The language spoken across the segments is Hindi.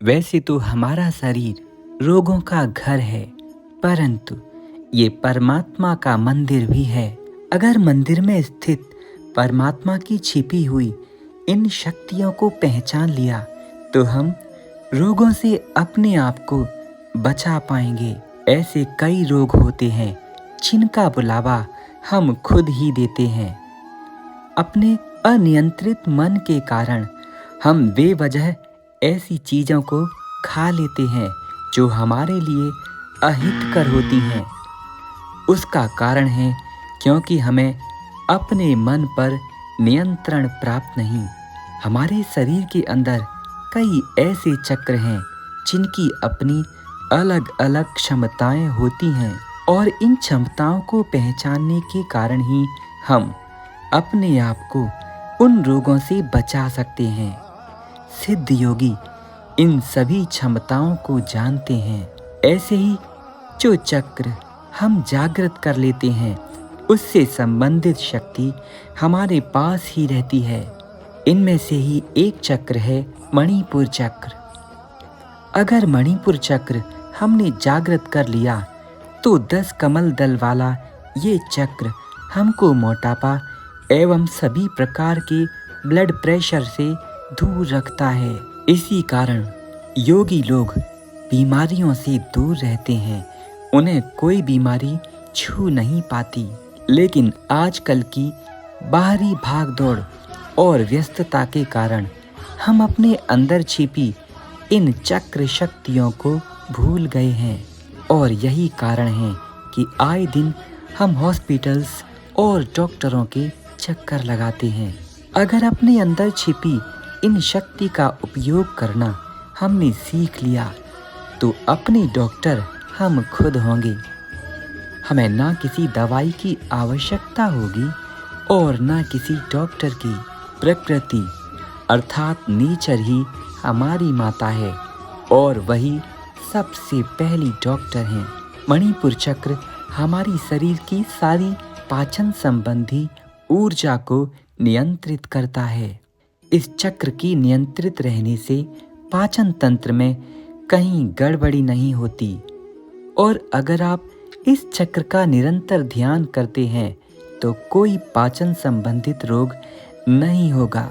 वैसे तो हमारा शरीर रोगों का घर है, परंतु ये परमात्मा का मंदिर भी है। अगर मंदिर में स्थित परमात्मा की छिपी हुई इन शक्तियों को पहचान लिया तो हम रोगों से अपने आप को बचा पाएंगे। ऐसे कई रोग होते हैं जिनका बुलावा हम खुद ही देते हैं। अपने अनियंत्रित मन के कारण हम बेवजह ऐसी चीज़ों को खा लेते हैं जो हमारे लिए अहितकर होती हैं। उसका कारण है क्योंकि हमें अपने मन पर नियंत्रण प्राप्त नहीं। हमारे शरीर के अंदर कई ऐसे चक्र हैं जिनकी अपनी अलग अलग क्षमताएं होती हैं और इन क्षमताओं को पहचानने के कारण ही हम अपने आप को उन रोगों से बचा सकते हैं। सिद्ध योगी इन सभी क्षमताओं को जानते हैं। ऐसे ही जो चक्र हम जागृत कर लेते हैं उससे संबंधित शक्ति हमारे पास ही रहती है। इनमें से ही एक चक्र है मणिपुर चक्र। अगर मणिपुर चक्र हमने जागृत कर लिया तो 10 कमल दल वाला ये चक्र हमको मोटापा एवं सभी प्रकार के ब्लड प्रेशर से दूर रखता है। इसी कारण योगी लोग बीमारियों से दूर रहते हैं। उन्हें कोई बीमारी छू नहीं पाती। लेकिन आजकल की बाहरी भागदौड़ और व्यस्तता के कारण हम अपने अंदर छिपी इन चक्र शक्तियों को भूल गए हैं और यही कारण है कि आए दिन हम हॉस्पिटल्स और डॉक्टरों के चक्कर लगाते हैं। अगर अपने अंदर छिपी इन शक्ति का उपयोग करना हमने सीख लिया तो अपने डॉक्टर हम खुद होंगे। हमें ना किसी दवाई की आवश्यकता होगी और ना किसी डॉक्टर की। प्रकृति अर्थात नेचर ही हमारी माता है और वही सबसे पहली डॉक्टर हैं। मणिपुर चक्र हमारी शरीर की सारी पाचन संबंधी ऊर्जा को नियंत्रित करता है। इस चक्र की नियंत्रित रहने से पाचन तंत्र में कहीं गड़बड़ी नहीं होती और अगर आप इस चक्र का निरंतर ध्यान करते हैं तो कोई पाचन संबंधित रोग नहीं होगा।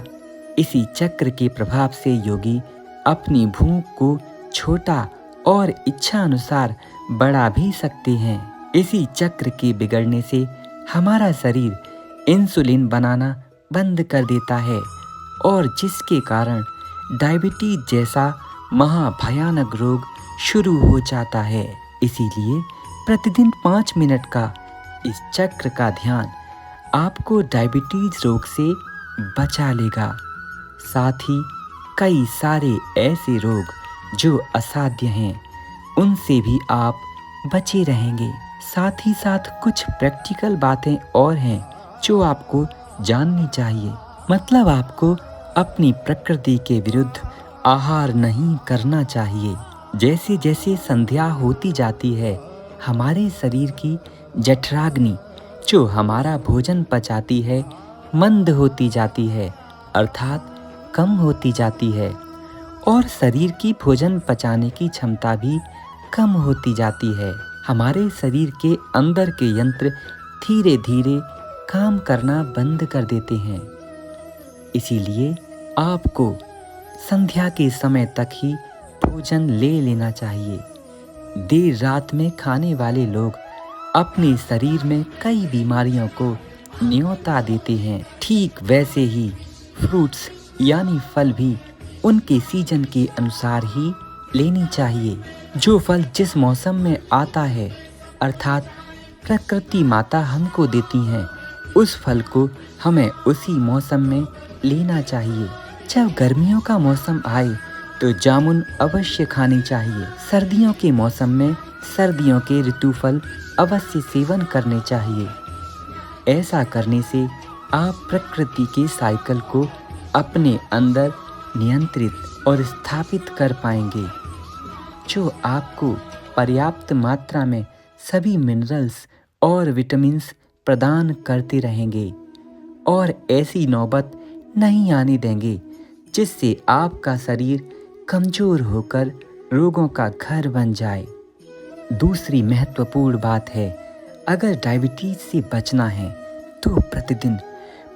इसी चक्र के प्रभाव से योगी अपनी भूख को छोटा और इच्छा अनुसार बढ़ा भी सकते हैं। इसी चक्र के बिगड़ने से हमारा शरीर इंसुलिन बनाना बंद कर देता है और जिसके कारण डायबिटीज जैसा महाभयानक रोग शुरू हो जाता है। इसीलिए प्रतिदिन 5 मिनट का इस चक्र का ध्यान आपको डायबिटीज रोग से बचा लेगा। साथ ही कई सारे ऐसे रोग जो असाध्य हैं उनसे भी आप बचे रहेंगे। साथ ही साथ कुछ प्रैक्टिकल बातें और हैं जो आपको जाननी चाहिए। मतलब आपको अपनी प्रकृति के विरुद्ध आहार नहीं करना चाहिए। जैसे जैसे संध्या होती जाती है हमारे शरीर की जठराग्नि जो हमारा भोजन पचाती है मंद होती जाती है अर्थात कम होती जाती है और शरीर की भोजन पचाने की क्षमता भी कम होती जाती है। हमारे शरीर के अंदर के यंत्र धीरे धीरे काम करना बंद कर देते हैं। इसीलिए आपको संध्या के समय तक ही भोजन ले लेना चाहिए। देर रात में खाने वाले लोग अपने शरीर में कई बीमारियों को न्योता देते हैं। ठीक वैसे ही फ्रूट्स यानी फल भी उनके सीजन के अनुसार ही लेनी चाहिए। जो फल जिस मौसम में आता है अर्थात प्रकृति माता हमको देती हैं उस फल को हमें उसी मौसम में लेना चाहिए। जब गर्मियों का मौसम आए तो जामुन अवश्य खानी चाहिए। सर्दियों के मौसम में सर्दियों के ऋतु फल अवश्य सेवन करने चाहिए। ऐसा करने से आप प्रकृति के साइकिल को अपने अंदर नियंत्रित और स्थापित कर पाएंगे जो आपको पर्याप्त मात्रा में सभी मिनरल्स और विटामिन्स प्रदान करते रहेंगे और ऐसी नौबत नहीं आने देंगे जिससे आपका शरीर कमजोर होकर रोगों का घर बन जाए। दूसरी महत्वपूर्ण बात है, अगर डायबिटीज से बचना है तो प्रतिदिन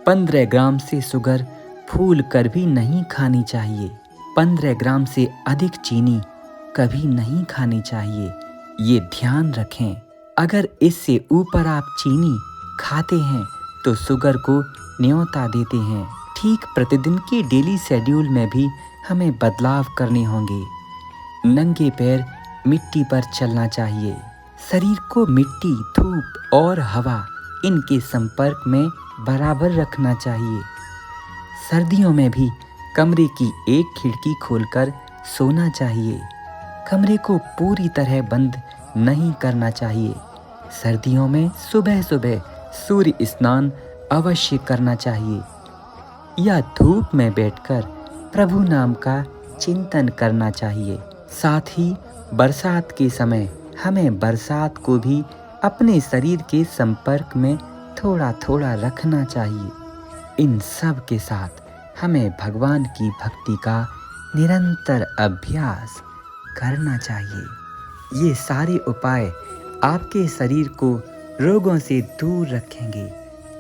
15 ग्राम से शुगर फूल कर भी नहीं खानी चाहिए। 15 ग्राम से अधिक चीनी कभी नहीं खानी चाहिए, ये ध्यान रखें। अगर इससे ऊपर आप चीनी खाते हैं तो शुगर को न्योता देते हैं। ठीक प्रतिदिन के डेली शेड्यूल में भी हमें बदलाव करने होंगे। नंगे पैर मिट्टी पर चलना चाहिए। शरीर को मिट्टी, धूप और हवा इनके संपर्क में बराबर रखना चाहिए। सर्दियों में भी कमरे की एक खिड़की खोलकर सोना चाहिए। कमरे को पूरी तरह बंद नहीं करना चाहिए। सर्दियों में सुबह सुबह सूर्य स्नान अवश्य करना चाहिए या धूप में बैठकर प्रभु नाम का चिंतन करना चाहिए। साथ ही बरसात के समय हमें बरसात को भी अपने शरीर के संपर्क में थोड़ा थोड़ा रखना चाहिए। इन सब के साथ हमें भगवान की भक्ति का निरंतर अभ्यास करना चाहिए। ये सारे उपाय आपके शरीर को रोगों से दूर रखेंगे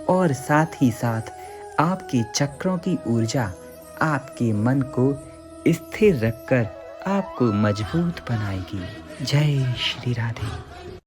और साथ ही साथ आपके चक्रों की ऊर्जा आपके मन को स्थिर रखकर आपको मजबूत बनाएगी। जय श्री राधे।